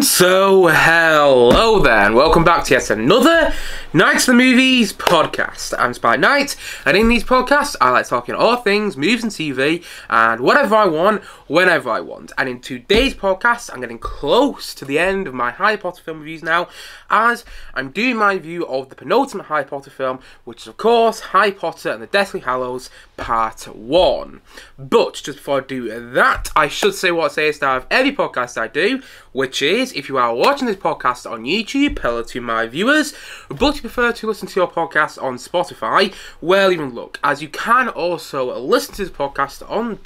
And so, hello there, and welcome back to yet another Nights of the Movies podcast. I'm Spike Knight, and in these podcasts, I like talking all things movies and TV, and whatever I want, whenever I want. And in today's podcast, I'm getting close to the end of my Harry Potter film reviews now, as I'm doing my review of the penultimate Harry Potter film, which is, of course, Harry Potter and the Deathly Hallows Part 1. But, just before I do that, I should say what I say at the start of every podcast I do, which is, if you are watching this podcast on YouTube, hello to my viewers, but you prefer to listen to your podcast on Spotify, well, even look, as you can also listen to this podcast on,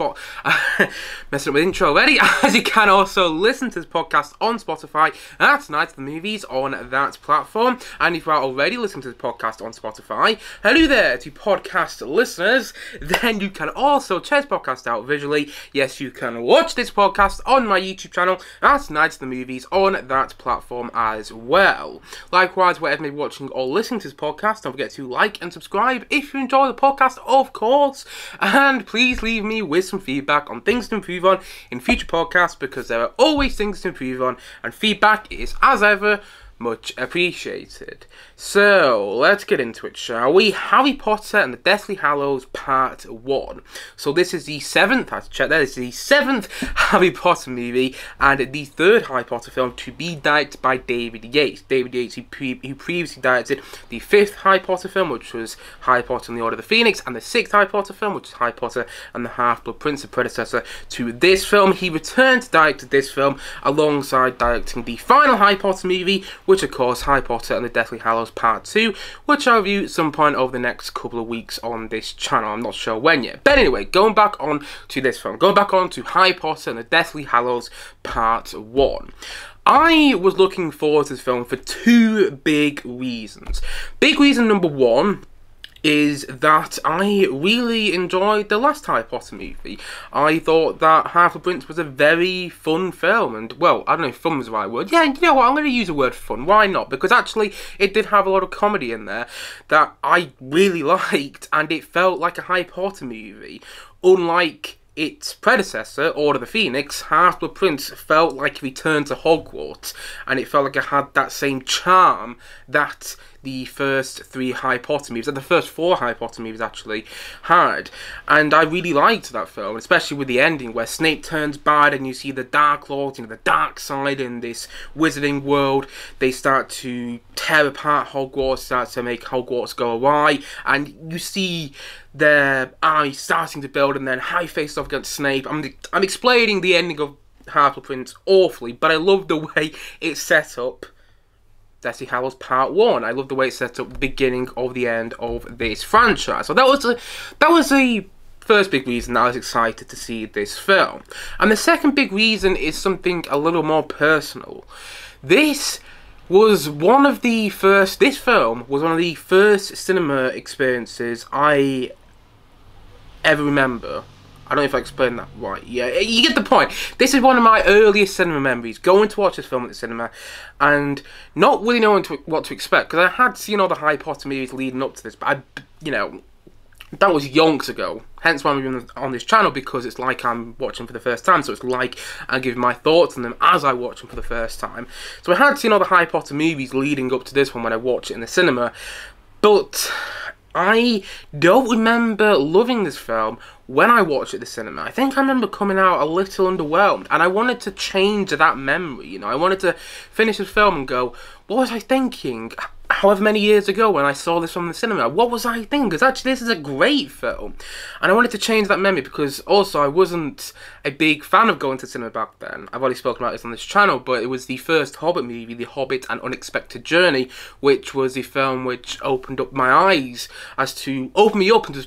messing up with the intro already, as you can also listen to this podcast on Spotify at Night of the Movies on that platform, and if you are already listening to this podcast on Spotify, hello there to podcast listeners, then you can also check this podcast out visually. Yes, you can watch this podcast on my YouTube channel at Night of the Movies on that platform as well. Likewise, wherever you may be watching or listening to this podcast, don't forget to like and subscribe if you enjoy the podcast, of course, and please leave me with some feedback on things to improve on in future podcasts, because there are always things to improve on, and feedback is, as ever, much appreciated. So, let's get into it, shall we? Harry Potter and the Deathly Hallows Part 1. So this is the 7th, I have to check that, this is the 7th Harry Potter movie, and the 3rd Harry Potter film to be directed by David Yates. David Yates, who previously directed the 5th Harry Potter film, which was Harry Potter and the Order of the Phoenix, and the 6th Harry Potter film, which is Harry Potter and the Half-Blood Prince, the predecessor to this film. He returned to direct this film alongside directing the final Harry Potter movie, which of course Harry Potter and the Deathly Hallows Part 2, which I'll review at some point over the next couple of weeks on this channel. I'm not sure when yet. But anyway, going back on to this film, going back on to Harry Potter and the Deathly Hallows Part 1. I was looking forward to this film for two big reasons. Big reason number one is that I really enjoyed the last Harry Potter movie. I thought that Half-Blood Prince was a very fun film, and, well, I don't know if fun was the right word. Yeah, you know what, I'm going to use the word fun. Why not? Because actually, it did have a lot of comedy in there that I really liked, and it felt like a Harry Potter movie. Unlike its predecessor, Order of the Phoenix, Half-Blood Prince felt like a return to Hogwarts, and it felt like it had that same charm that the first 3 Harry Potter movies, and the first 4 Harry Potter movies actually, had. And I really liked that film, especially with the ending where Snape turns bad and you see the Dark Lords, the dark side in this wizarding world. They start to tear apart Hogwarts, start to make Hogwarts go awry, and you see their eyes starting to build, and then Harry faces off against Snape. I'm explaining the ending of Half-Blood Prince awfully, but I love the way it's set up Deathly Hallows Part 1. I love the way it's set up the beginning of the end of this franchise. So that was the first big reason I was excited to see this film. And the second big reason is something a little more personal. This film was one of the first cinema experiences I ever remember. I don't know if I explained that right. Yeah, you get the point. This is one of my earliest cinema memories, going to watch this film at the cinema and not really knowing what to expect, because I had seen all the Harry Potter movies leading up to this, but that was yonks ago. Hence why I'm on this channel, because it's like I'm watching for the first time, so it's like I'm giving my thoughts on them as I watch them for the first time. So I had seen all the Harry Potter movies leading up to this one when I watched it in the cinema, but I don't remember loving this film when I watched it at the cinema. I think I remember coming out a little underwhelmed, and I wanted to change that memory, I wanted to finish the film and go, what was I thinking however many years ago when I saw this from the cinema? What was I thinking? Because actually this is a great film, and I wanted to change that memory, because also I wasn't a big fan of going to cinema back then. I've already spoken about this on this channel, but it was the first Hobbit movie, The Hobbit: An Unexpected Journey, which was the film which opened up my eyes opened me up as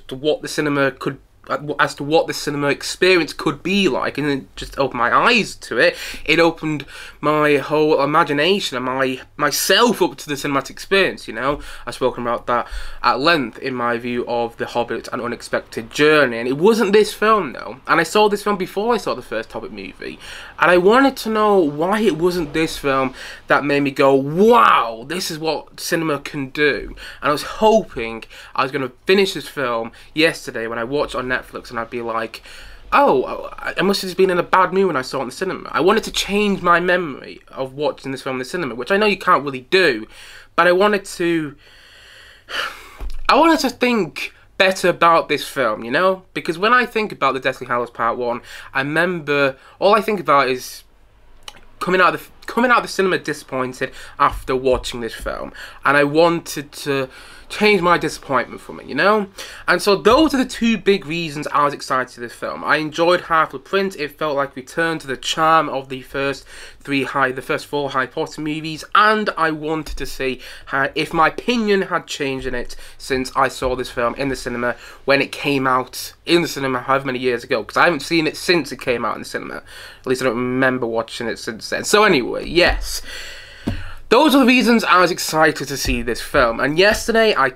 to what the cinema experience could be like, and it just opened my eyes to it. It opened my whole imagination and myself up to the cinematic experience, I've spoken about that at length in my view of The Hobbit: An Unexpected Journey, and it wasn't this film though. And I saw this film before I saw the first Hobbit movie, and I wanted to know why it wasn't this film that made me go, wow, this is what cinema can do. And I was hoping I was going to finish this film yesterday when I watched on Netflix, and I'd be like, oh, I must have just been in a bad mood when I saw it in the cinema. I wanted to change my memory of watching this film in the cinema, which I know you can't really do, but I wanted to think better about this film, you know? Because when I think about the Deathly Hallows Part 1, I remember, all I think about is coming out of the cinema disappointed after watching this film, and I wanted to change my disappointment from it, you know? And so those are the two big reasons I was excited for this film. I enjoyed Half-Blood Prince. It felt like return to the charm of the first four Harry Potter movies, and I wanted to see if my opinion had changed in it since I saw this film in the cinema when it came out in the cinema however many years ago, because I haven't seen it since it came out in the cinema. At least I don't remember watching it since then. So anyway, yes. Those are the reasons I was excited to see this film. And yesterday I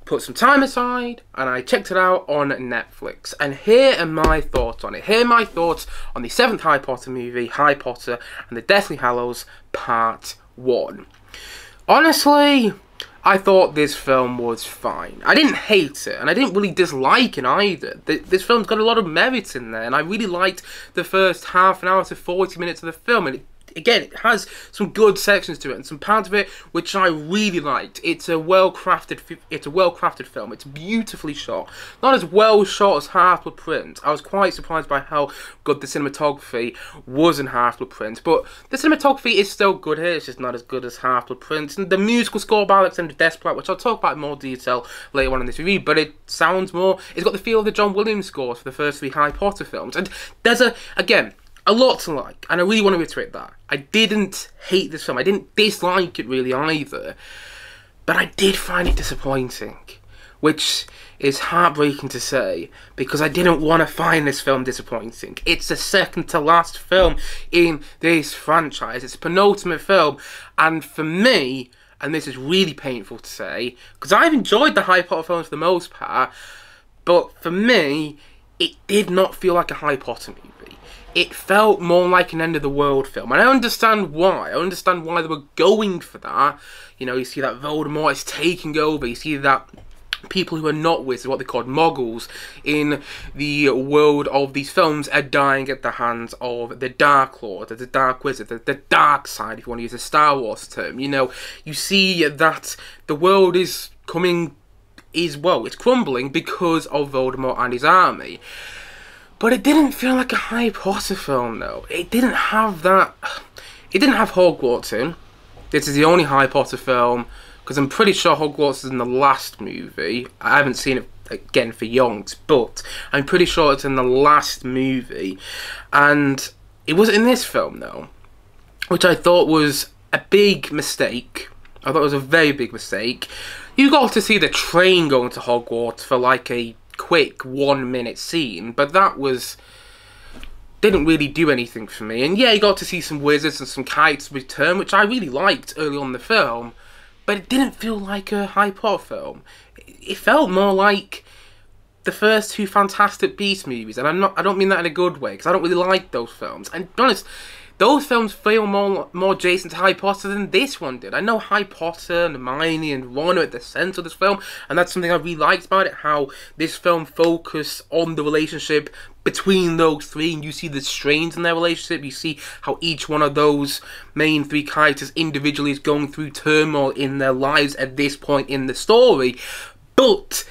put some time aside and I checked it out on Netflix. And here are my thoughts on it. Here are my thoughts on the 7th Harry Potter movie, Harry Potter and the Deathly Hallows Part 1. Honestly, I thought this film was fine. I didn't hate it, and I didn't really dislike it either. This film's got a lot of merit in there, and I really liked the first half an hour to 40 minutes of the film, and again, it has some good sections to it, and some parts of it which I really liked. It's a well-crafted film. It's beautifully shot. Not as well shot as Half-Blood Prince. I was quite surprised by how good the cinematography was in Half-Blood Prince, but the cinematography is still good here. It's just not as good as Half-Blood Prince. And the musical score by Alexander Desplat, which I'll talk about in more detail later on in this review, but it sounds more. It's got the feel of the John Williams scores for the first 3 Harry Potter films, and there's a lot to like, and I really want to reiterate that. I didn't hate this film. I didn't dislike it really either. But I did find it disappointing, which is heartbreaking to say, because I didn't want to find this film disappointing. It's the second to last film in this franchise. It's a penultimate film, and for me, and this is really painful to say, because I've enjoyed the Harry Potter films for the most part, but for me, it did not feel like a Harry Potter movie. It felt more like an end-of-the-world film, and I understand why. I understand why they were going for that. You know, you see that Voldemort is taking over. You see that people who are not wizards, what they called muggles, in the world of these films are dying at the hands of the Dark Lord, the Dark Wizard, the dark side, if you want to use a Star Wars term. You know, you see that the world is it's crumbling because of Voldemort and his army. But it didn't feel like a Harry Potter film, though. It didn't have that. It didn't have Hogwarts in. This is the only Harry Potter film, because I'm pretty sure Hogwarts is in the last movie. I haven't seen it again for yonks, but I'm pretty sure it's in the last movie. And it wasn't in this film, though, which I thought was a big mistake. I thought it was a very big mistake. You got to see the train going to Hogwarts for like a quick 1-minute scene, but that didn't really do anything for me. And yeah, you got to see some wizards and some kites return, which I really liked early on in the film, but it didn't feel like a Harry Potter film. It felt more like the first 2 Fantastic Beasts movies, and I don't mean that in a good way, because I don't really like those films. And to be honest, those films feel more adjacent to Harry Potter than this one did. I know Harry Potter and Hermione and Ron are at the centre of this film, and that's something I really liked about it, how this film focused on the relationship between those 3, and you see the strains in their relationship. You see how each one of those main 3 characters individually is going through turmoil in their lives at this point in the story. But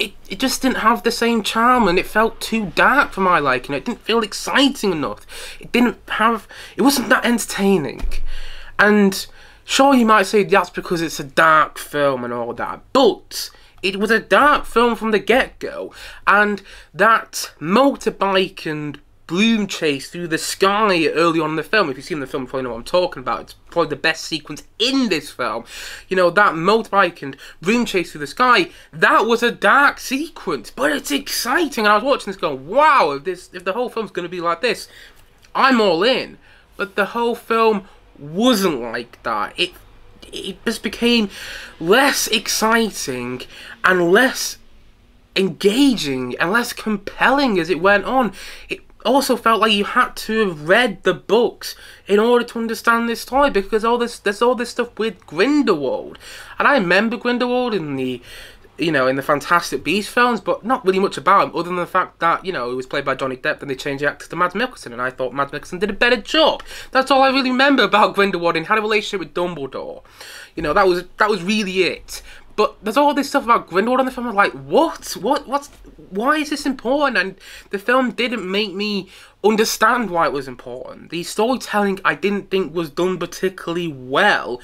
it just didn't have the same charm, and it felt too dark for my liking. It didn't feel exciting enough. It wasn't that entertaining. And sure, you might say that's because it's a dark film and all that, but it was a dark film from the get-go, and that motorbike and broom chase through the sky early on in the film. If you've seen the film, you probably know what I'm talking about. It's probably the best sequence in this film. You know, that motorbike and broom chase through the sky, that was a dark sequence, but it's exciting. And I was watching this going, wow, if the whole film's going to be like this, I'm all in. But the whole film wasn't like that. It just became less exciting and less engaging and less compelling as it went on. It also felt like you had to have read the books in order to understand this story, because there's all this stuff with Grindelwald, and I remember Grindelwald in the you know, in the Fantastic Beasts films, but not really much about him, other than the fact that, you know, it was played by Johnny Depp, and they changed the actor to Mads Mikkelsen, and I thought Mads Mikkelsen did a better job. That's all I really remember about Grindelwald, and had a relationship with Dumbledore. You know, that was really it. But there's all this stuff about Grindelwald in the film. I'm like, why is this important? And the film didn't make me understand why it was important. The storytelling I didn't think was done particularly well.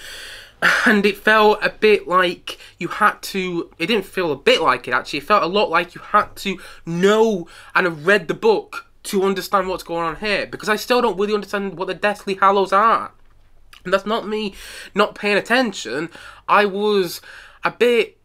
And it felt a bit like you had to... It didn't feel a bit like it, actually. It felt a lot like you had to know and have read the book to understand what's going on here. Because I still don't really understand what the Deathly Hallows are. And that's not me not paying attention. I was a bit...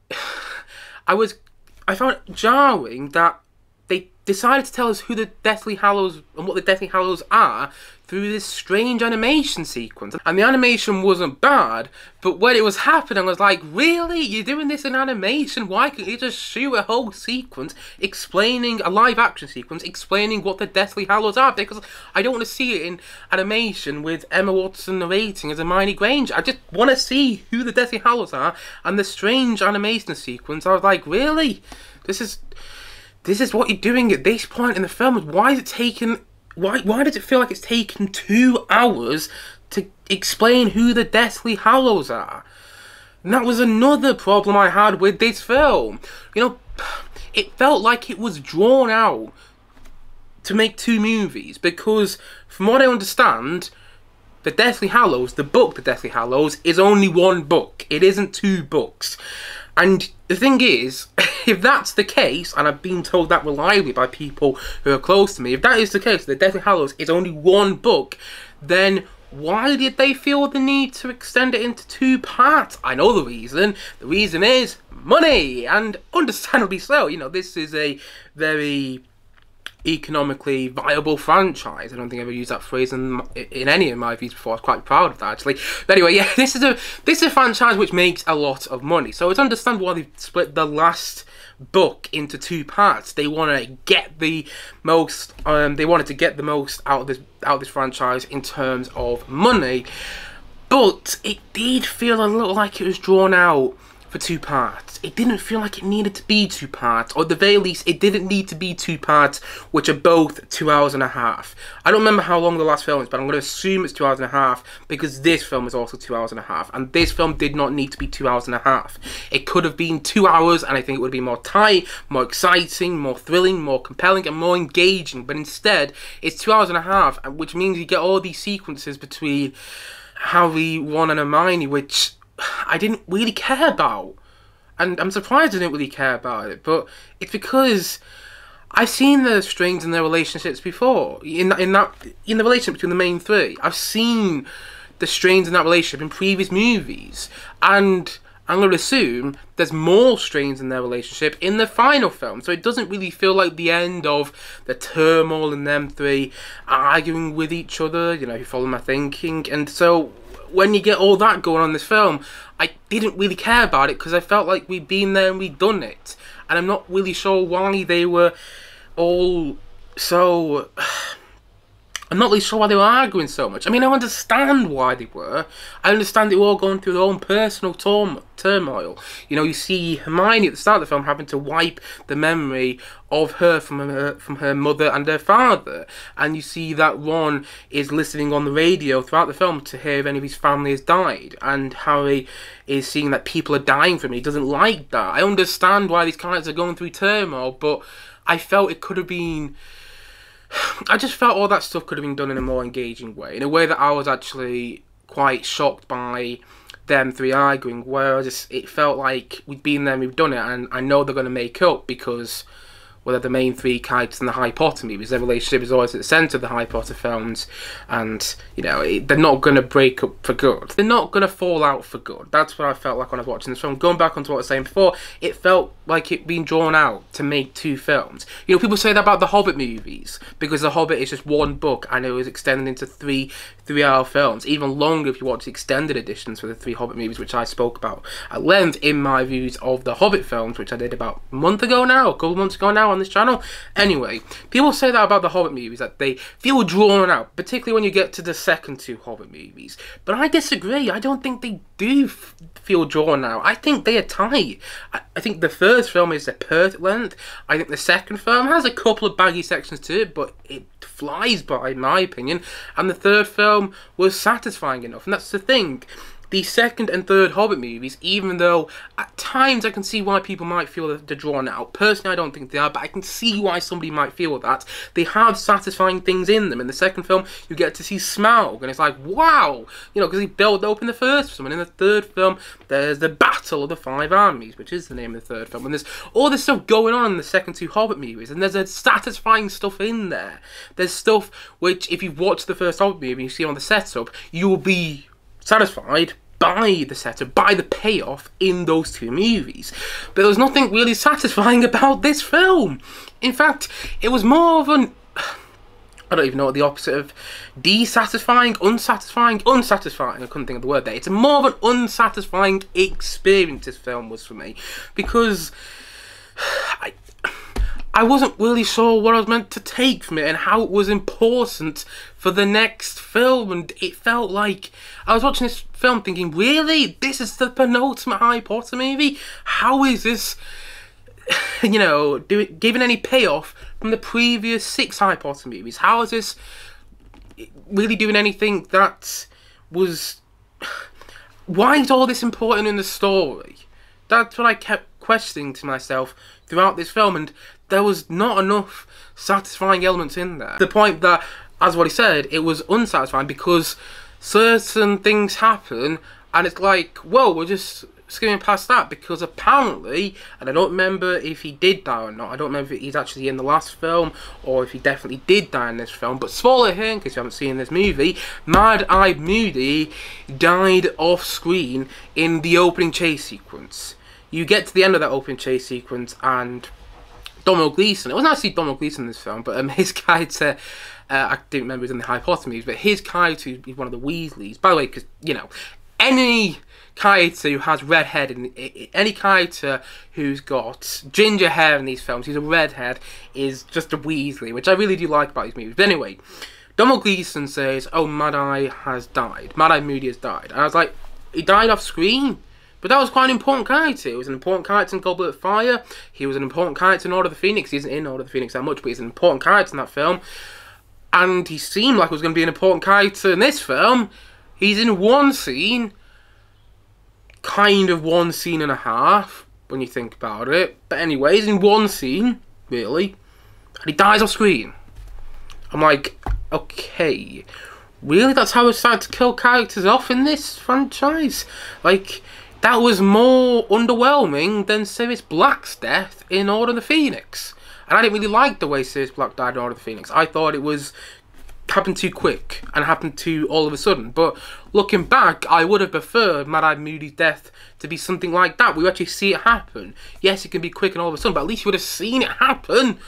I found it jarring that they decided to tell us who the Deathly Hallows and what the Deathly Hallows are through this strange animation sequence. And the animation wasn't bad, but when it was happening, I was like, really? You're doing this in animation? Why can't you just shoot a whole sequence explaining, a live action sequence, explaining what the Deathly Hallows are? Because I don't want to see it in animation with Emma Watson narrating as Hermione Granger. I just want to see who the Deathly Hallows are, and the strange animation sequence, I was like, really? This is what you're doing at this point in the film? Why is it taking... Why does it feel like it's taken 2 hours to explain who the Deathly Hallows are? And that was another problem I had with this film. You know, it felt like it was drawn out to make 2 movies, because from what I understand, the Deathly Hallows, the book The Deathly Hallows, is only 1 book. It isn't 2 books. And the thing is, if that's the case, and I've been told that reliably by people who are close to me, if that is the case, the Deathly Hallows is only 1 book, then why did they feel the need to extend it into 2 parts? I know the reason. The reason is money, and understandably so. You know, this is a very economically viable franchise. I don't think I've ever used that phrase in any of my views before. I was quite proud of that, actually. But anyway, yeah, this is a franchise which makes a lot of money. So it's understandable why they've split the last book into 2 parts. They want to get the most. They wanted to get the most out of this franchise in terms of money. But it did feel a little like it was drawn out for 2 parts. It didn't feel like it needed to be 2 parts, or at the very least, it didn't need to be 2 parts, which are both 2 hours and a half. I don't remember how long the last film is, but I'm going to assume it's 2 hours and a half, because this film is also 2 hours and a half, and this film did not need to be 2 hours and a half. It could have been 2 hours, and I think it would be more tight, more exciting, more thrilling, more compelling, and more engaging, but instead, it's 2 hours and a half, which means you get all these sequences between Harry, Ron, and Hermione, which I didn't really care about. And I'm surprised I didn't really care about it, but it's because I've seen the strains in their relationships before. In the relationship between the main 3. I've seen the strains in that relationship in previous movies. And I'm going to assume there's more strains in their relationship in the final film. So it doesn't really feel like the end of the turmoil in them 3 arguing with each other. You know, you follow my thinking. And so when you get all that going on in this film, I didn't really care about it because I felt like we'd been there and we'd done it. And I'm not really sure why they were all so... I'm not really sure why they were arguing so much. I mean, I understand why they were. I understand they were all going through their own personal turmoil. You know, you see Hermione at the start of the film having to wipe the memory of her from her mother and her father. And you see that Ron is listening on the radio throughout the film to hear if any of his family has died. And Harry is seeing that people are dying from him. He doesn't like that. I understand why these characters are going through turmoil, but I felt it could have been... I just felt all that stuff could have been done in a more engaging way. In a way that I was actually quite shocked by them 3 arguing, where it felt like we'd been there and we've done it, and I know they're going to make up because... well, they're the main 3 characters in the Harry Potter movies. Their relationship is always at the centre of the Harry Potter films, and, you know, they're not going to break up for good. They're not going to fall out for good. That's what I felt like when I was watching this film. Going back onto what I was saying before, it felt like it being drawn out to make 2 films. You know, people say that about the Hobbit movies, because the Hobbit is just 1 book, and it was extended into 3 3-hour films. Even longer if you watch the extended editions for the 3 Hobbit movies, which I spoke about at length in my views of the Hobbit films, which I did about a month ago now, a couple months ago now on this channel. Anyway, people say that about the Hobbit movies, that they feel drawn out, particularly when you get to the second 2 Hobbit movies. But I disagree. I don't think they do feel drawn out. I think they are tight. I think the first first film is the perfect length. I think the second film has a couple of baggy sections to it, but it flies by, in my opinion. And the third film was satisfying enough, and that's the thing. The second and third Hobbit movies, even though at times I can see why people might feel that they're drawn out. Personally, I don't think they are, but I can see why somebody might feel that. They have satisfying things in them. In the second film, you get to see Smaug, and it's like, wow! You know, because he built up in the first film. And in the third film, there's the Battle of the Five Armies, which is the name of the third film. And there's all this stuff going on in the second two Hobbit movies, and there's a satisfying stuff in there. There's stuff which, if you've watched the first Hobbit movie and you see on the setup, you will be satisfied by the setup, by the payoff in those two movies. But there was nothing really satisfying about this film. In fact, it was more of an... I don't even know what the opposite of unsatisfying. I couldn't think of the word there. It's more of an unsatisfying experience this film was for me. Because I wasn't really sure what I was meant to take from it and how it was important for the next film, and it felt like I was watching this film thinking, really? This is the penultimate Harry Potter movie? How is this, you know, giving any payoff from the previous 6 Harry Potter movies? How is this really doing anything that was... Why is all this important in the story? That's what I kept questioning to myself throughout this film, and there was not enough satisfying elements in there. The point that, as what he said, it was unsatisfying because certain things happen and it's like, whoa, we're just skimming past that because apparently, and I don't remember if he did die or not, I don't remember if he's actually in the last film or if he definitely did die in this film, but spoiler here, in case you haven't seen this movie, Mad-Eyed Moody died off screen in the opening chase sequence. You get to the end of that opening chase sequence and Domhnall Gleeson, it wasn't actually Domhnall Gleeson in this film, but his character, I didn't remember he was in the Harry Potter movies, but his character is one of the Weasleys. By the way, because, you know, any character who has red hair, any character who's got ginger hair in these films, who's a redhead, is just a Weasley, which I really do like about these movies. But anyway, Domhnall Gleeson says, oh, Mad-Eye has died. Mad-Eye Moody has died. And I was like, he died off screen? But that was quite an important character. He was an important character in Goblet of Fire. He was an important character in Order of the Phoenix. He isn't in Order of the Phoenix that much, but he's an important character in that film. And he seemed like he was going to be an important character in this film. He's in one scene. Kind of one scene and a half, when you think about it. But anyway, he's in one scene, really. And he dies off screen. I'm like, okay. Really? That's how we started to kill characters off in this franchise? Like... That was more underwhelming than Sirius Black's death in Order of the Phoenix. And I didn't really like the way Sirius Black died in Order of the Phoenix. I thought it was happened too quick and happened too all of a sudden. But looking back, I would have preferred Mad-Eyed Moody's death to be something like that. We actually see it happen. Yes, it can be quick and all of a sudden, but at least you would have seen it happen.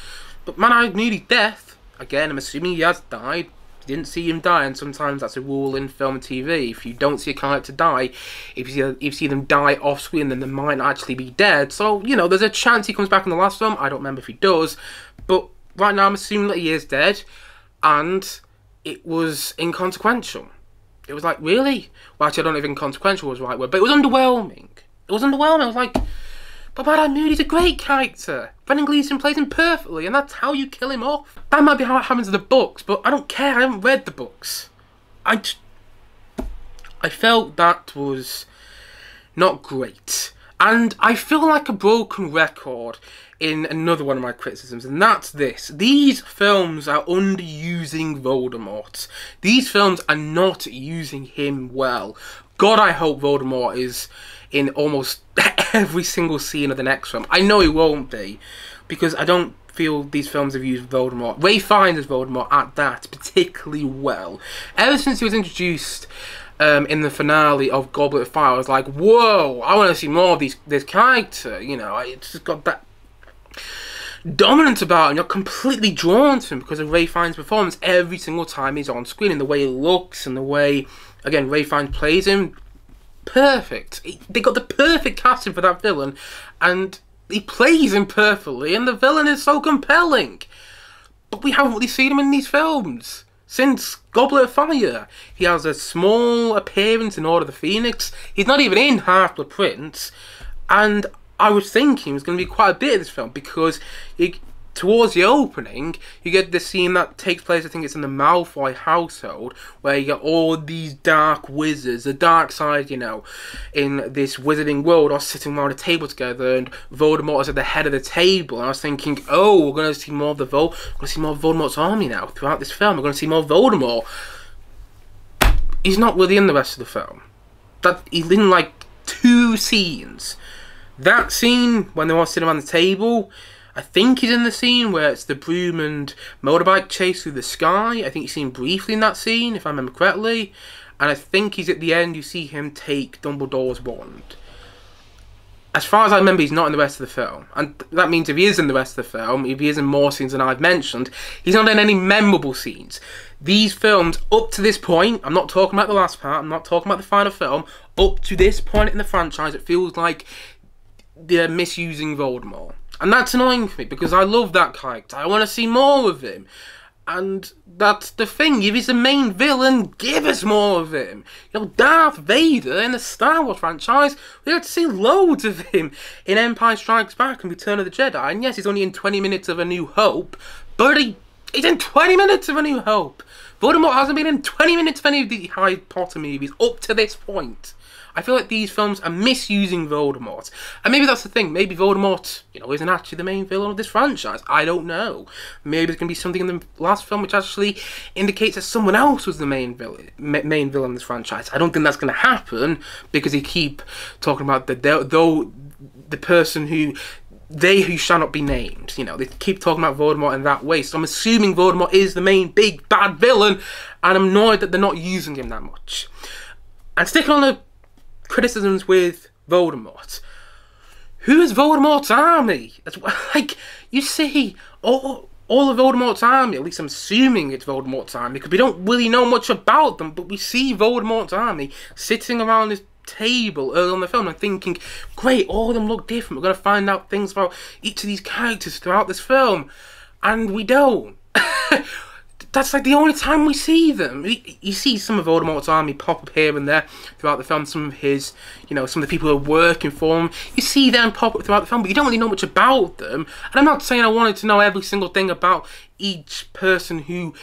But Mad-Eyed Moody's death, again, I'm assuming he has died. You didn't see him die, and sometimes that's a rule in film and TV. If you don't see a character die, if you see them die off screen, then they might not actually be dead. So, you know, there's a chance he comes back in the last film. I don't remember if he does. But right now I'm assuming that he is dead. And it was inconsequential. It was like, really? Well, actually, I don't know if inconsequential was the right word, but it was underwhelming. It was underwhelming. I was like, but Mad-Eyed Moody's a great character. Brendan Gleeson plays him perfectly, and that's how you kill him off. That might be how it happens in the books, but I don't care. I haven't read the books. I felt that was not great. And I feel like a broken record in another one of my criticisms, and that's this. These films are underusing Voldemort. These films are not using him well. God, I hope Voldemort is in almost every single scene of the next film. I know he won't be, because I don't feel these films have used Voldemort. Ralph Fiennes as Voldemort at that particularly well. Ever since he was introduced in the finale of Goblet of Fire, I was like, whoa, I want to see more of this character. You know, it's just got that dominance about him. You're completely drawn to him because of Ralph Fiennes' performance every single time he's on screen, and the way he looks and the way, again, Ralph Fiennes plays him. Perfect. They got the perfect casting for that villain, and he plays him perfectly, and the villain is so compelling. But we haven't really seen him in these films since Goblet of Fire. He has a small appearance in Order of the Phoenix. He's not even in Half-Blood Prince, and I was thinking was going to be quite a bit of this film, because towards the opening, you get the scene that takes place, I think it's in the Malfoy household, where you get all these dark wizards, the dark side, you know, in this wizarding world, all sitting around a table together, and Voldemort is at the head of the table. And I was thinking, oh, we're going to see more of Voldemort's army now throughout this film. We're going to see more of Voldemort. He's not really in the rest of the film. He's in like 2 scenes. That scene when they're all sitting around the table, I think he's in the scene where it's the broom and motorbike chase through the sky. I think he's seen briefly in that scene, if I remember correctly. And I think he's at the end, you see him take Dumbledore's wand. As far as I remember, he's not in the rest of the film. And that means if he is in the rest of the film, if he is in more scenes than I've mentioned, he's not in any memorable scenes. These films, up to this point, I'm not talking about the last part, I'm not talking about the final film, up to this point in the franchise, it feels like they're misusing Voldemort. And that's annoying for me, because I love that character. I want to see more of him. And that's the thing. If he's the main villain, give us more of him. You know, Darth Vader in the Star Wars franchise, we had to see loads of him in Empire Strikes Back and Return of the Jedi. And yes, he's only in 20 minutes of A New Hope, but he's in 20 minutes of A New Hope. Voldemort hasn't been in 20 minutes of any of the Harry Potter movies up to this point. I feel like these films are misusing Voldemort. And maybe that's the thing. Maybe Voldemort, you know, isn't actually the main villain of this franchise. I don't know. Maybe there's going to be something in the last film which actually indicates that someone else was the main villain of this franchise. I don't think that's going to happen, because they keep talking about the person who shall not be named. You know, they keep talking about Voldemort in that way. So I'm assuming Voldemort is the main big bad villain, and I'm annoyed that they're not using him that much. And sticking on the criticisms with Voldemort, who is Voldemort's army? Like, you see all of Voldemort's army, at least I'm assuming it's Voldemort's army, because we don't really know much about them, but we see Voldemort's army sitting around this table early on in the film and thinking, great, all of them look different, we're going to find out things about each of these characters throughout this film, and we don't. That's like the only time we see them. You see some of Voldemort's army pop up here and there throughout the film. Some of his, you know, some of the people who are working for him. You see them pop up throughout the film, but you don't really know much about them. And I'm not saying I wanted to know every single thing about each person who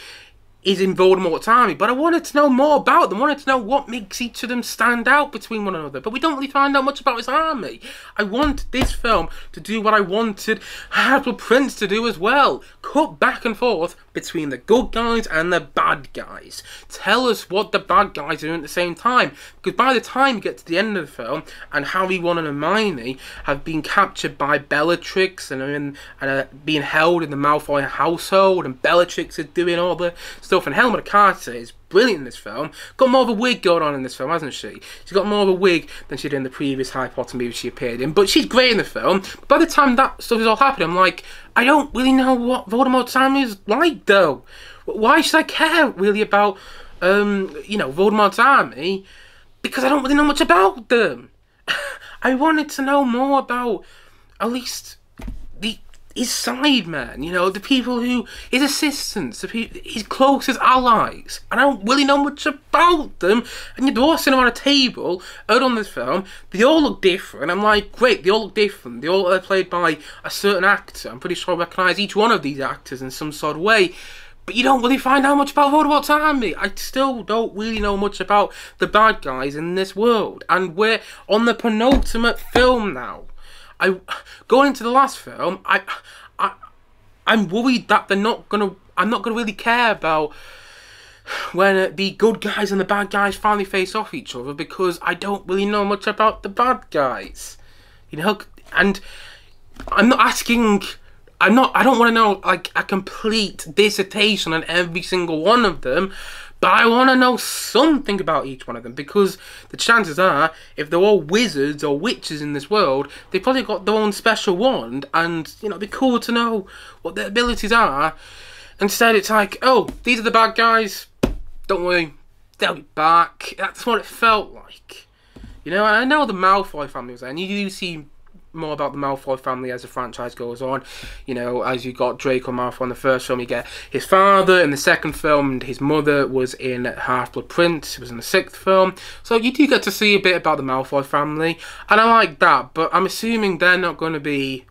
is in Voldemort's army, but I wanted to know more about them. I wanted to know what makes each of them stand out between one another, but we don't really find out much about his army. I wanted this film to do what I wanted Half-Blood Prince to do as well. Cut back and forth between the good guys and the bad guys. Tell us what the bad guys are doing at the same time, because by the time you get to the end of the film and Harry, Ron and Hermione have been captured by Bellatrix and are being held in the Malfoy household, and Bellatrix is doing all the stuff, and Helena Carter is brilliant in this film. Got more of a wig going on in this film, hasn't she? She's got more of a wig than she did in the previous Harry Potter movie she appeared in, but she's great in the film. But by the time that stuff is all happening, I'm like, I don't really know what Voldemort's army is like, though. Why should I care, really, about, you know, Voldemort's army? Because I don't really know much about them. I wanted to know more about, at least, his side man, you know, the people who, his assistants, his closest allies. And I don't really know much about them. And you're all sitting around a table, out on this film, they all look different. I'm like, great, they all look different. They all are played by a certain actor. I'm pretty sure I recognise each one of these actors in some sort of way. But you don't really find out much about Voldemort's army. I still don't really know much about the bad guys in this world. And we're on the penultimate film now. Going into the last film, I'm worried that I'm not gonna really care about when the good guys and the bad guys finally face off each other, because I don't really know much about the bad guys, you know. And I don't want to know like a complete dissertation on every single one of them. But I want to know something about each one of them, because the chances are, if they're all wizards or witches in this world, they've probably got their own special wand, and, you know, it'd be cool to know what their abilities are. Instead, it's like, oh, these are the bad guys, don't worry, they'll be back. That's what it felt like. You know, and I know the Malfoy family was there, and you do see more about the Malfoy family as the franchise goes on. You know, as you got Draco Malfoy in the first film, you get his father in the second film, and his mother was in Half-Blood Prince, who was in the sixth film. So you do get to see a bit about the Malfoy family, and I like that, but I'm assuming they're not going to be...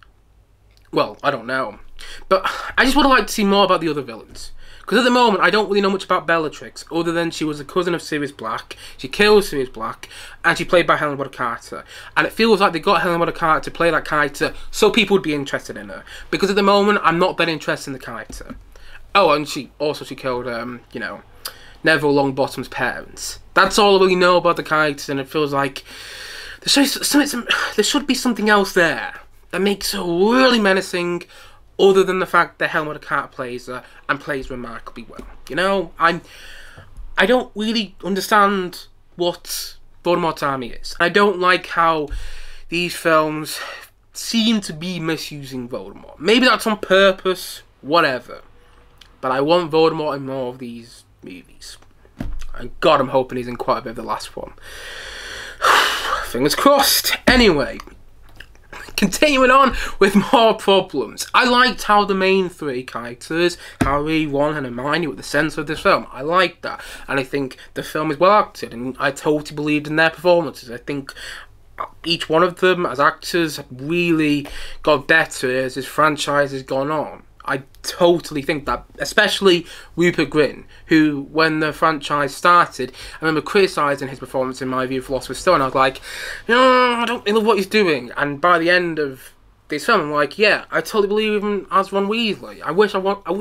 Well, I don't know. But I just would like to see more about the other villains. Because at the moment, I don't really know much about Bellatrix, other than she was a cousin of Sirius Black, she killed Sirius Black, and she played by Helena Bonham Carter. And it feels like they got Helena Bonham Carter to play that character so people would be interested in her. Because at the moment, I'm not that interested in the character. Oh, and she killed, you know, Neville Longbottom's parents. That's all I really know about the character, and it feels like there should be something else there that makes her really menacing, other than the fact that Helena Bonham Carter plays her and plays remarkably well. You know, I don't really understand what Voldemort's army is. I don't like how these films seem to be misusing Voldemort. Maybe that's on purpose, whatever. But I want Voldemort in more of these movies. And God, I'm hoping he's in quite a bit of the last one. Fingers crossed. Anyway, continuing on with more problems. I liked how the main three characters, Harry, Ron and Hermione, were the centre of this film. I liked that. And I think the film is well acted, and I totally believed in their performances. I think each one of them as actors have really got better as this franchise has gone on. I totally think that, especially Rupert Grint, who, when the franchise started, I remember criticising his performance in my view of Philosopher's Stone. I was like, no, I don't love what he's doing. And by the end of this film, I'm like, yeah, I totally believe him as Ron Weasley. I wish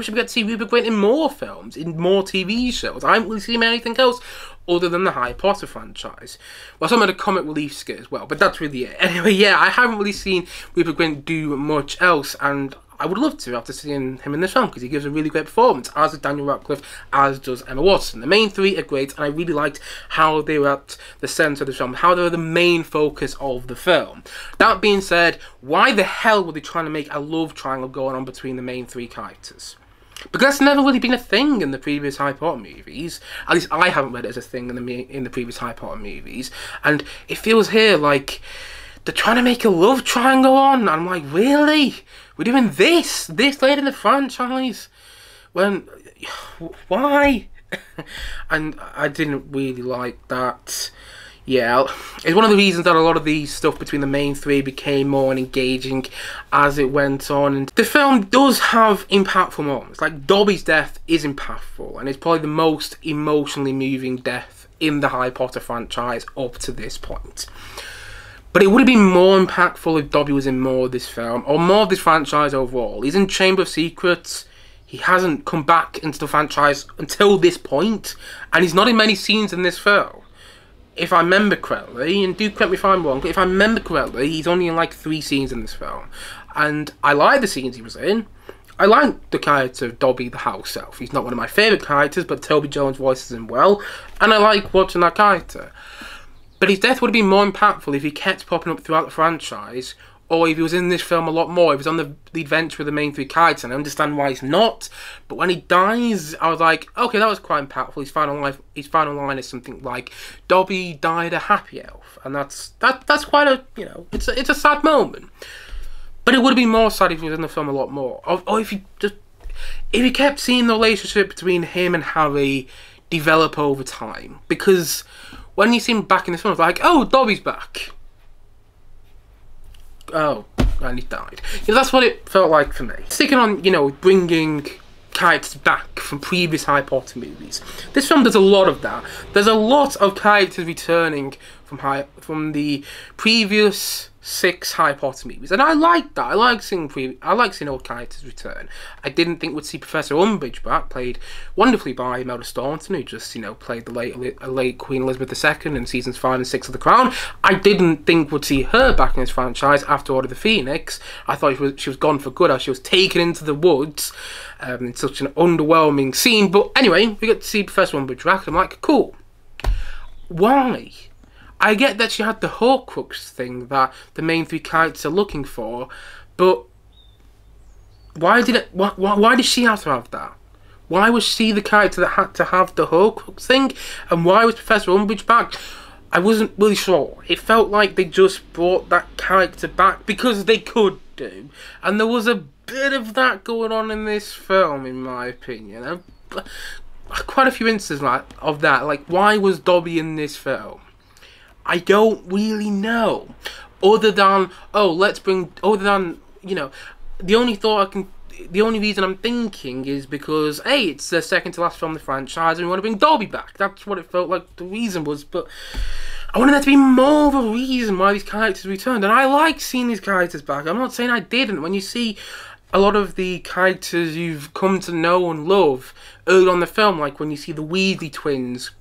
we get to see Rupert Grint in more films, in more TV shows. I haven't really seen him in anything else other than the Harry Potter franchise. Well, some of the comic relief skit as well, but that's really it. Anyway, yeah, I haven't really seen Rupert Grint do much else, and I would love to after seeing him in this film, because he gives a really great performance, as does Daniel Radcliffe, as does Emma Watson. The main three are great, and I really liked how they were at the centre of the film, how they were the main focus of the film. That being said, why the hell were they trying to make a love triangle going on between the main three characters? Because that's never really been a thing in the previous Harry Potter movies. At least I haven't read it as a thing in the previous Harry Potter movies. And it feels here like they're trying to make a love triangle on. And I'm like, really? We're doing this late in the franchise? When, why? And I didn't really like that. Yeah, it's one of the reasons that a lot of the stuff between the main three became more engaging as it went on. And the film does have impactful moments. Like, Dobby's death is impactful, and it's probably the most emotionally moving death in the Harry Potter franchise up to this point. But it would have been more impactful if Dobby was in more of this film, or more of this franchise overall. He's in Chamber of Secrets. He hasn't come back into the franchise until this point, and he's not in many scenes in this film. If I remember correctly, and do correct me if I'm wrong, but if I remember correctly, he's only in like 3 scenes in this film. And I like the scenes he was in. I like the character of Dobby the house elf. He's not one of my favourite characters, but Toby Jones voices him well, and I like watching that character. But his death would have been more impactful if he kept popping up throughout the franchise, or if he was in this film a lot more. If he was on the adventure with the main 3 characters, and I understand why he's not. But when he dies, I was like, okay, that was quite impactful. His final line is something like, Dobby died a happy elf. And that's quite a, you know, it's a sad moment. But it would have been more sad if he was in the film a lot more. Or if he kept seeing the relationship between him and Harry develop over time. Because when you see him back in the film, it's like, oh, Dobby's back. Oh, and he died. You know, that's what it felt like for me. Sticking on, you know, bringing characters back from previous Harry Potter movies. This film does a lot of that. There's a lot of characters returning from the previous 6 Harry Potter movies, and I like that. I like seeing old characters return. I didn't think we'd see Professor Umbridge back, played wonderfully by Imelda Staunton, who just, you know, played the late Queen Elizabeth II in seasons 5 and 6 of The Crown. I didn't think we'd see her back in this franchise after Order of the Phoenix. I thought she was gone for good, as she was taken into the woods in such an underwhelming scene. But anyway, we get to see Professor Umbridge back, and I'm like, cool. Why? I get that she had the Horcrux thing that the main 3 characters are looking for, but why did she have to have that? Why was she the character that had to have the Horcrux thing? And why was Professor Umbridge back? I wasn't really sure. It felt like they just brought that character back because they could do. And there was a bit of that going on in this film, in my opinion. Quite a few instances of that. Like, why was Dobby in this film? I don't really know. Other than, you know, the only reason I'm thinking is because, hey, it's the second to last film in the franchise and we want to bring Dobby back. That's what it felt like the reason was, but I wanted there to be more of a reason why these characters returned, and I like seeing these characters back. I'm not saying I didn't. When you see a lot of the characters you've come to know and love early on in the film, like when you see the Weasley twins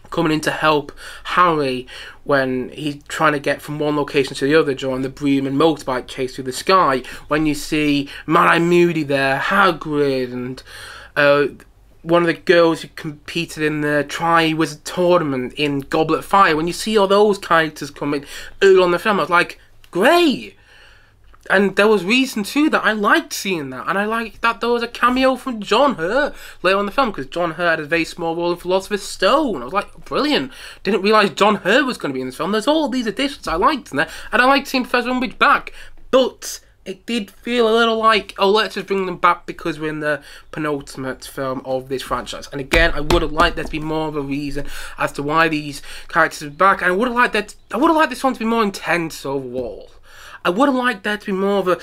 coming in to help Harry when he's trying to get from one location to the other during the broom and motorbike chase through the sky. When you see Mad-Eye Moody there, Hagrid, and one of the girls who competed in the Triwizard tournament in Goblet of Fire. When you see all those characters coming early on in the film, I was like, great. And there was reason to that. I liked seeing that. And I liked that there was a cameo from John Hurt later on in the film, because John Hurt had a very small role in Philosopher's Stone. I was like, brilliant. Didn't realise John Hurt was going to be in this film. There's all these additions I liked in there. And I liked seeing Professor Umbridge back. But it did feel a little like, oh, let's just bring them back because we're in the penultimate film of this franchise. And again, I would have liked there to be more of a reason as to why these characters are back. And I would have liked this one to be more intense overall. I would have liked there to be more of a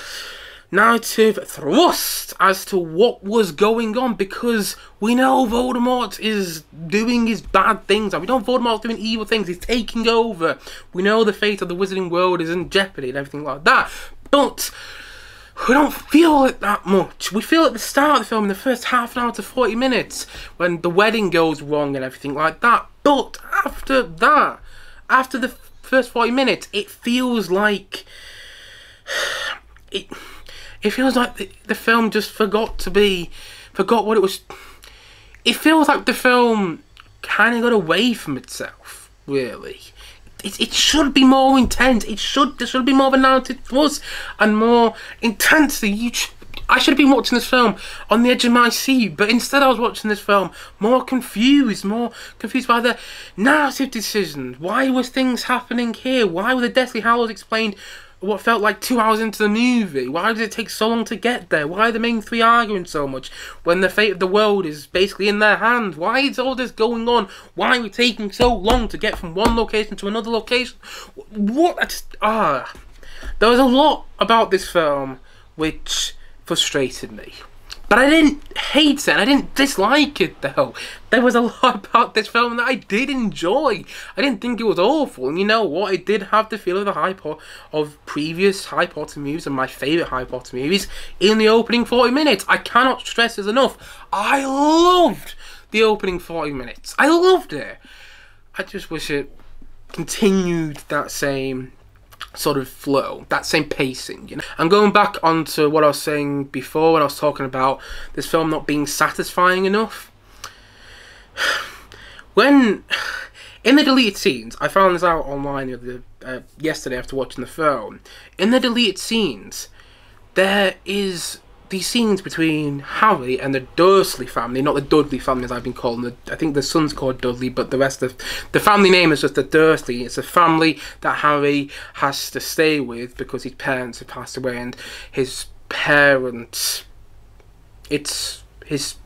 narrative thrust as to what was going on, because we know Voldemort is doing his bad things. We know Voldemort's doing evil things. He's taking over. We know the fate of the wizarding world is in jeopardy and everything like that. But we don't feel it that much. We feel it at the start of the film, in the first half an hour to 40 minutes, when the wedding goes wrong and everything like that. But after that, after the first 40 minutes, it feels like it feels like the film just forgot what it was. It feels like the film kind of got away from itself, really. It should be more intense. There should be more of a narrative thrust and more intensity. I should have been watching this film on the edge of my seat, but instead I was watching this film more confused by the narrative decisions. Why was things happening here? Why were the Deathly Hallows explained what felt like 2 hours into the movie? Why did it take so long to get there? Why are the main three arguing so much when the fate of the world is basically in their hands? Why is all this going on? Why are we taking so long to get from one location to another location? What? There was a lot about this film which frustrated me. But I didn't hate it, and I didn't dislike it though. There was a lot about this film that I did enjoy. I didn't think it was awful, and you know what? It did have the feel of the hype of previous Harry Potter movies and my favourite Harry Potter movies in the opening 40 minutes. I cannot stress this enough. I loved the opening 40 minutes. I loved it. I just wish it continued that same sort of flow, that same pacing, you know. And going back onto what I was saying before when I was talking about this film not being satisfying enough, when in the deleted scenes, I found this out online yesterday after watching the film. In the deleted scenes, there is these scenes between Harry and the Dursley family, not the Dudley family as I've been calling them. I think the son's called Dudley, but the rest of the family name is just the Dursley. It's a family that Harry has to stay with because his parents have passed away, and his parents, it's his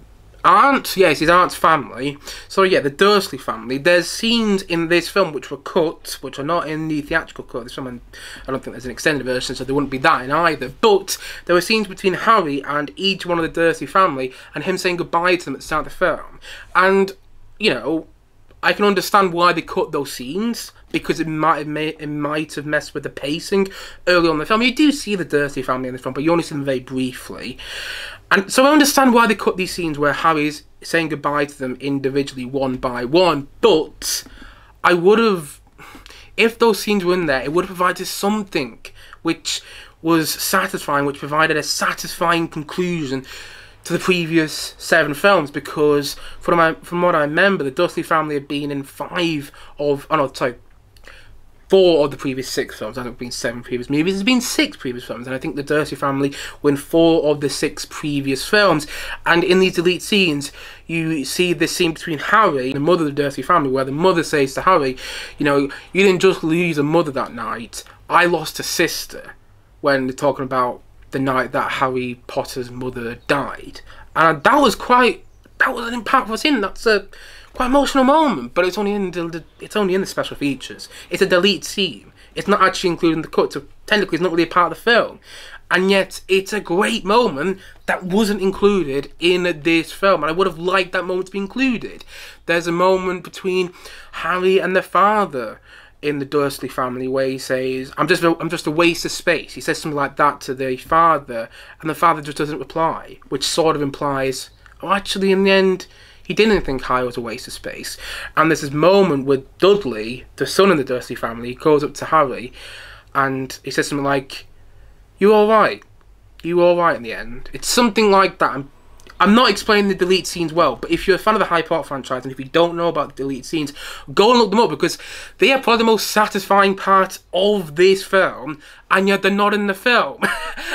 aunt, yes, his aunt's family. So yeah, the Dursley family. There's scenes in this film which were cut, which are not in the theatrical cut of this film, and I don't think there's an extended version, so there wouldn't be that in either. But there were scenes between Harry and each one of the Dursley family, and him saying goodbye to them at the start of the film. And, you know, I can understand why they cut those scenes, because it might have messed with the pacing early on in the film. You do see the Dursley family in the film, but you only see them very briefly. And so I understand why they cut these scenes where Harry's saying goodbye to them individually, one by one. But I would have, if those scenes were in there, it would have provided something which was satisfying, which provided a satisfying conclusion to the previous 7 films. Because from what I remember, the Dursley family had been in 5 of, 4 of the previous 6 films. There have been 7 previous movies. There's been 6 previous films, and I think the Dursley family were in 4 of the 6 previous films. And in these delete scenes, you see this scene between Harry and the mother of the Dursley family, where the mother says to Harry, you know, you didn't just lose a mother that night, I lost a sister, when they're talking about the night that Harry Potter's mother died. And that was an impactful scene. That's a quite emotional moment, but it's only in the special features. It's a delete scene. It's not actually included in the cut, so technically it's not really a part of the film. And yet, it's a great moment that wasn't included in this film, and I would have liked that moment to be included. There's a moment between Harry and the father in the Dursley family where he says, I'm just a waste of space. He says something like that to the father, and the father just doesn't reply, which sort of implies, oh, actually, in the end, he didn't think Harry was a waste of space. And there's this moment where Dudley, the son of the Dursley family, goes up to Harry, and he says something like, you alright? You alright in the end? It's something like that. I'm not explaining the delete scenes well, but if you're a fan of the Harry Potter franchise, and if you don't know about the delete scenes, go and look them up, because they are probably the most satisfying part of this film, and yet they're not in the film.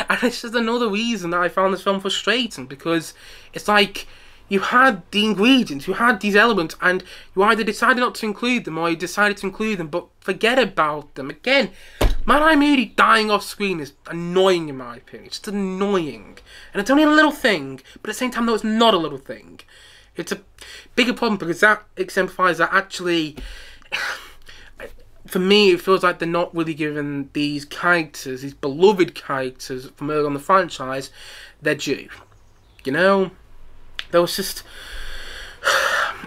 And it's just another reason that I found this film frustrating, because it's like, you had the ingredients, you had these elements, and you either decided not to include them, or you decided to include them, but forget about them. Again, Mad-Eye Moody dying off screen is annoying in my opinion. It's just annoying. And it's only a little thing, but at the same time, though, it's not a little thing. It's a bigger problem, because that exemplifies that actually, for me, it feels like they're not really giving these characters, these beloved characters from early on the franchise, their due. You know? There was just,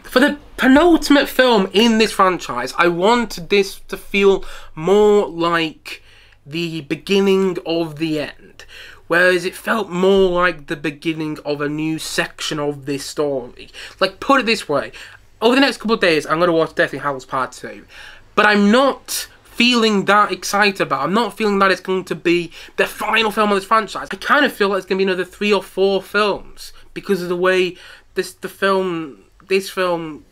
for the penultimate film in this franchise, I wanted this to feel more like the beginning of the end, whereas it felt more like the beginning of a new section of this story. Like, put it this way, over the next couple of days I'm going to watch Deathly Hallows Part 2, but I'm not feeling that excited about it. I'm not feeling that it's going to be the final film of this franchise. I kind of feel like it's going to be another 3 or 4 films, because of the way this film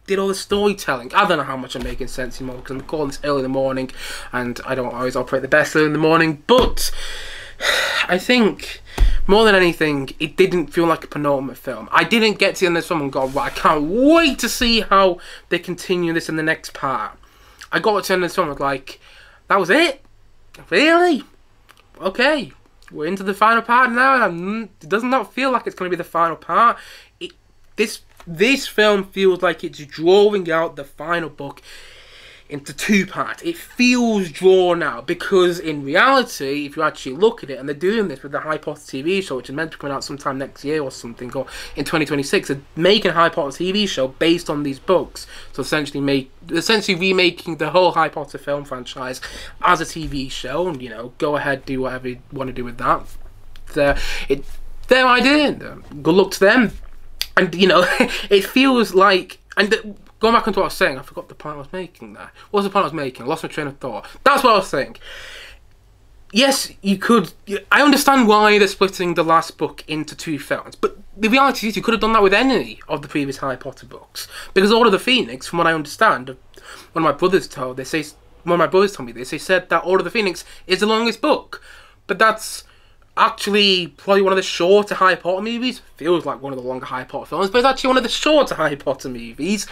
did all the storytelling. I don't know how much I'm making sense anymore, because I'm recording this early in the morning, and I don't always operate the best early in the morning, but I think, more than anything, it didn't feel like a penultimate film. I didn't get to the end of this film and go, right, I can't wait to see how they continue this in the next part. I got to the end of this film and was like, that was it? Really? Okay. We're into the final part now, and it does not feel like it's going to be the final part. This film feels like it's drawing out the final book into 2 parts. It feels drawn out, because in reality, if you actually look at it, and they're doing this with the Harry Potter TV show, which is meant to be coming out sometime next year or something, or in 2026, they're making a Harry Potter TV show based on these books. So essentially remaking the whole Harry Potter film franchise as a TV show, and, you know, go ahead, do whatever you want to do with that. Their idea. Good luck to them. And, you know, it feels like, and going back onto what I was saying, I forgot the point I was making there. What was the point I was making? I lost my train of thought. That's what I was saying. Yes, you could. I understand why they're splitting the last book into 2 films, but the reality is you could have done that with any of the previous Harry Potter books. Because Order of the Phoenix, from what I understand, one of my brothers told me this, they said that Order of the Phoenix is the longest book. But that's actually probably one of the shorter Harry Potter movies. Feels like one of the longer Harry Potter films, but it's actually one of the shorter Harry Potter movies.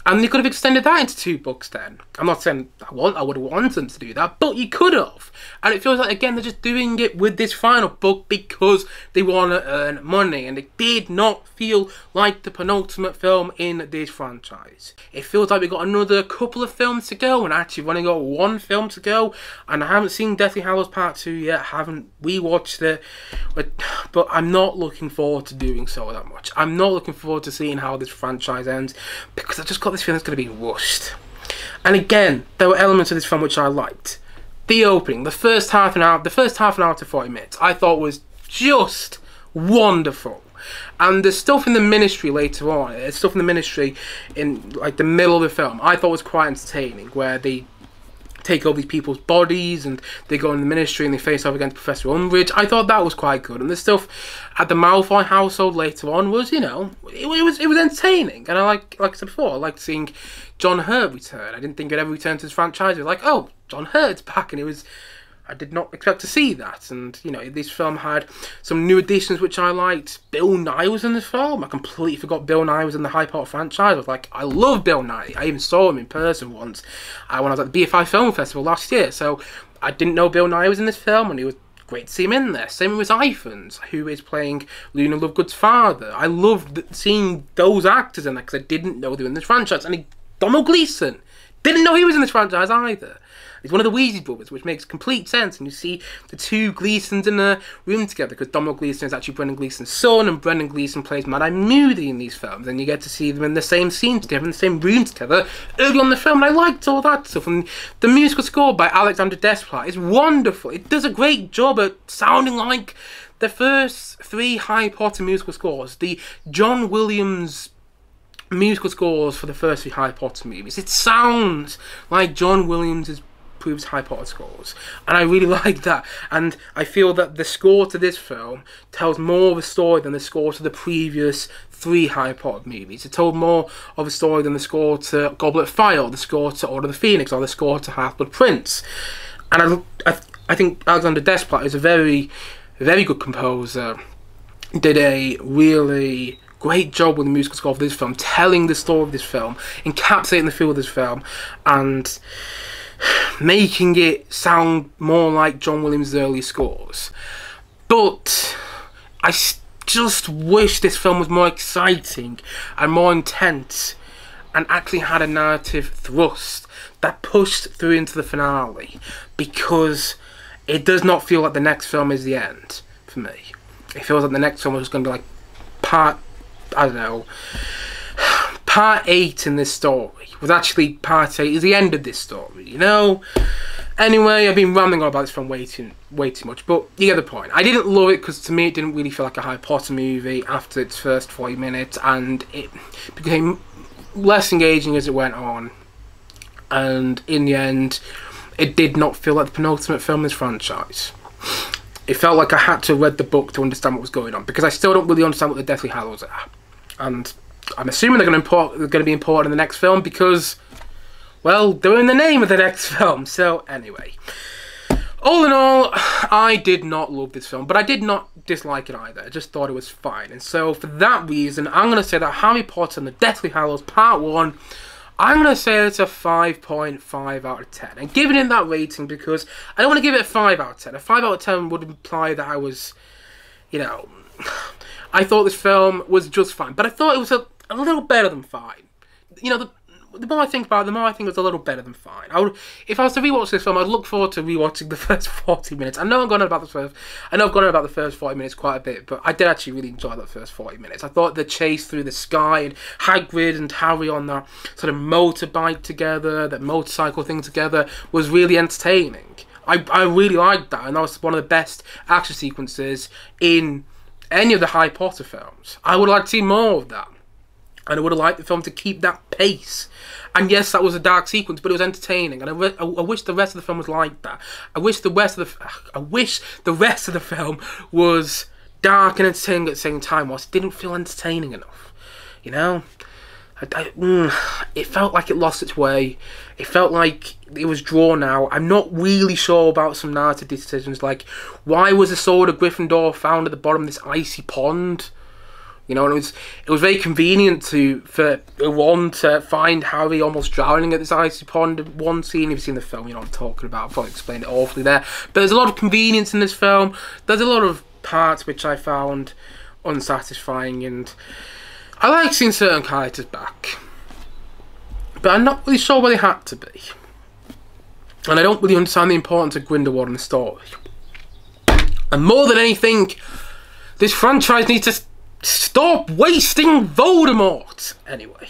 And you could have extended that into 2 books then. I'm not saying I would have wanted them to do that, but you could have. And it feels like, again, they're just doing it with this final book because they want to earn money. And it did not feel like the penultimate film in this franchise. It feels like we've got another couple of films to go, and actually we've only got 1 film to go. And I haven't seen Deathly Hallows Part 2 yet, haven't rewatched it. But I'm not looking forward to doing so that much. I'm not looking forward to seeing how this franchise ends, because I just got this feeling it's going to be rushed. And again, there were elements of this film which I liked. The opening, the first half an hour to 40 minutes, I thought was just wonderful. And the stuff in the ministry later on, in like the middle of the film, I thought was quite entertaining, where they take over these people's bodies, and they go in the ministry and they face off against Professor Umbridge. I thought that was quite good, and the stuff at the Malfoy household later on was, you know, it was entertaining, and like I said before, I liked seeing John Hurt return. I didn't think he'd ever return to his franchise. It was like, oh, John Hurt's back, and I did not expect to see that. And, you know, this film had some new additions which I liked. Bill Nye was in this film. I completely forgot Bill Nye was in the Harry Potter franchise. I was like, I love Bill Nye. I even saw him in person once when I was at the BFI Film Festival last year. So I didn't know Bill Nye was in this film, and it was great to see him in there. Same with Iphans, who is playing Luna Lovegood's father. I loved seeing those actors in there because I didn't know they were in this franchise. And Donald Gleeson, didn't know he was in this franchise either. He's one of the Weasley brothers, which makes complete sense. And you see the two Gleesons in a room together, because Donald Gleeson is actually Brendan Gleeson's son, and Brendan Gleeson plays Mad-Eye Moody in these films. And you get to see them in the same scene together, in the same room together, early on in the film. And I liked all that stuff. And the musical score by Alexander Desplat is wonderful. It does a great job at sounding like the first 3 Harry Potter musical scores. The John Williams musical scores for the first 3 Harry Potter movies. It sounds like John Williams' previous Harry Potter scores, and I really like that. And I feel that the score to this film tells more of a story than the score to the previous 3 Harry Potter movies. It told more of a story than the score to Goblet of Fire, or the score to Order of the Phoenix, or the score to Half-Blood Prince. And I think Alexander Desplat is a very, very good composer. Did a really great job with the musical score of this film, telling the story of this film, encapsulating the feel of this film, and making it sound more like John Williams' early scores. But I just wish this film was more exciting and more intense, and actually had a narrative thrust that pushed through into the finale, because it does not feel like the next film is the end for me. It feels like the next film is going to be like part 8 in this story, was actually part 8 is the end of this story, you know? Anyway, I've been rambling on about this film way too much, but you get the point. I didn't love it because to me it didn't really feel like a Harry Potter movie after its first 40 minutes, and it became less engaging as it went on, and in the end it did not feel like the penultimate film in this franchise. It felt like I had to have read the book to understand what was going on, because I still don't really understand what the Deathly Hallows are. And I'm assuming they're going to be important in the next film, because, well, they're in the name of the next film. So anyway, all in all, I did not love this film, but I did not dislike it either. I just thought it was fine. And so for that reason, I'm going to say that Harry Potter and the Deathly Hallows Part 1, I'm going to say it's a 5.5 out of 10. And giving it that rating because I don't want to give it a 5 out of 10. A 5 out of 10 would imply that I was, you know, I thought this film was just fine. But I thought it was a little better than fine. You know, the more I think about it, the more I think it was a little better than fine. If I was to rewatch this film, I'd look forward to rewatching the first 40 minutes. I know I've gone on about the first 40 minutes quite a bit, but I did actually really enjoy that first 40 minutes. I thought the chase through the sky and Hagrid and Harry on that sort of motorbike together, that motorcycle thing together, was really entertaining. I really liked that, and that was one of the best action sequences in any of the Harry Potter films. I would like to see more of that. And I would have liked the film to keep that pace. And yes, that was a dark sequence, but it was entertaining. And I wish the rest of the film was like that. I wish the rest of the film was dark and entertaining at the same time, whilst it didn't feel entertaining enough. You know? It felt like it lost its way. It felt like it was drawn out. I'm not really sure about some narrative decisions, like why was the sword of Gryffindor found at the bottom of this icy pond? You know, and it was very convenient for Ron to find Harry almost drowning at this icy pond in one scene. If you've seen the film, you know what I'm talking about. I've probably explained it awfully there. But there's a lot of convenience in this film. There's a lot of parts which I found unsatisfying, and I like seeing certain characters back. But I'm not really sure where they had to be. And I don't really understand the importance of Grindelwald in the story. And more than anything, this franchise needs to stop wasting Voldemort! Anyway,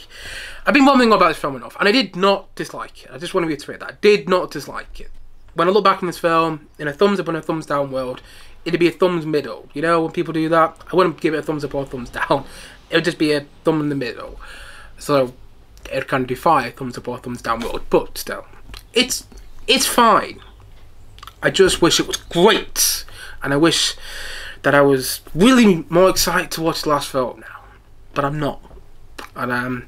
I've been mumbling about this film enough, and I did not dislike it. I just want to reiterate that. I did not dislike it. When I look back on this film, in a thumbs up and a thumbs down world, it'd be a thumbs middle. You know, when people do that, I wouldn't give it a thumbs up or a thumbs down. It would just be a thumb in the middle. So, it would kind of defy a thumbs up or a thumbs down world, but still. It's It's fine. I just wish it was great. And I wish that I was really more excited to watch the last film now. But I'm not. And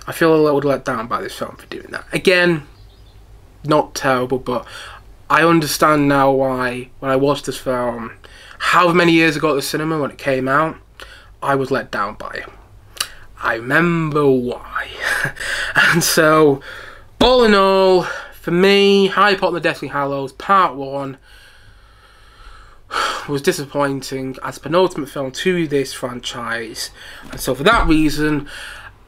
I feel a little let down by this film for doing that. Again, not terrible, but I understand now why, when I watched this film, however many years ago at the cinema when it came out, I was let down by it. I remember why. And so, all in all, for me, Harry Potter and the Deathly Hallows Part 1 was disappointing as penultimate film to this franchise. And so for that reason,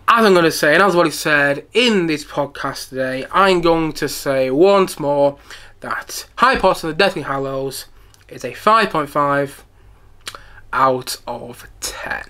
as I'm going to say, and as I've already said in this podcast today, I'm going to say once more that Harry Potter and the Deathly Hallows is a 5.5 out of 10.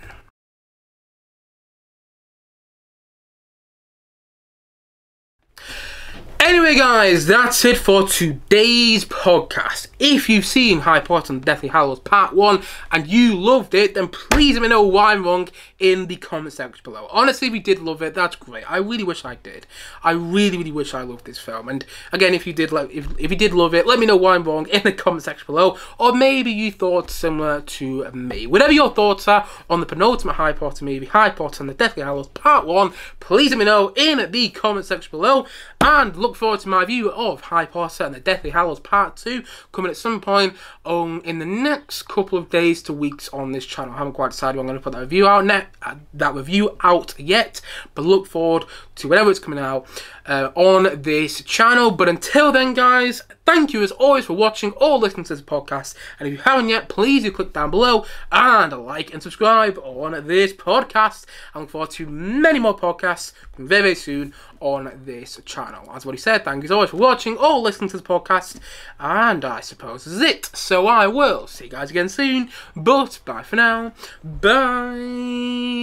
Anyway guys, that's it for today's podcast. If you've seen Harry Potter and the Deathly Hallows Part 1 and you loved it, then please let me know why I'm wrong in the comment section below. Honestly, if you did love it, that's great. I really wish I did. I really wish I loved this film. And again, if you did love it, let me know why I'm wrong in the comment section below. Or maybe you thought similar to me. Whatever your thoughts are on the penultimate Harry Potter movie, Harry Potter and the Deathly Hallows Part 1, please let me know in the comment section below. And look forward to my review of Harry Potter and the Deathly Hallows Part 2 coming at some point in the next couple of days to weeks on this channel. I haven't quite decided when I'm going to put that review out yet, but look forward to whenever it's coming out on this channel. But until then guys, thank you as always for watching or listening to this podcast, and if you haven't yet, please do click down below and like and subscribe on this podcast. I look forward to many more podcasts very soon on this channel. As what he said, thank you as always for watching or listening to this podcast, and I suppose this is it. So I will see you guys again soon, but bye for now. Bye.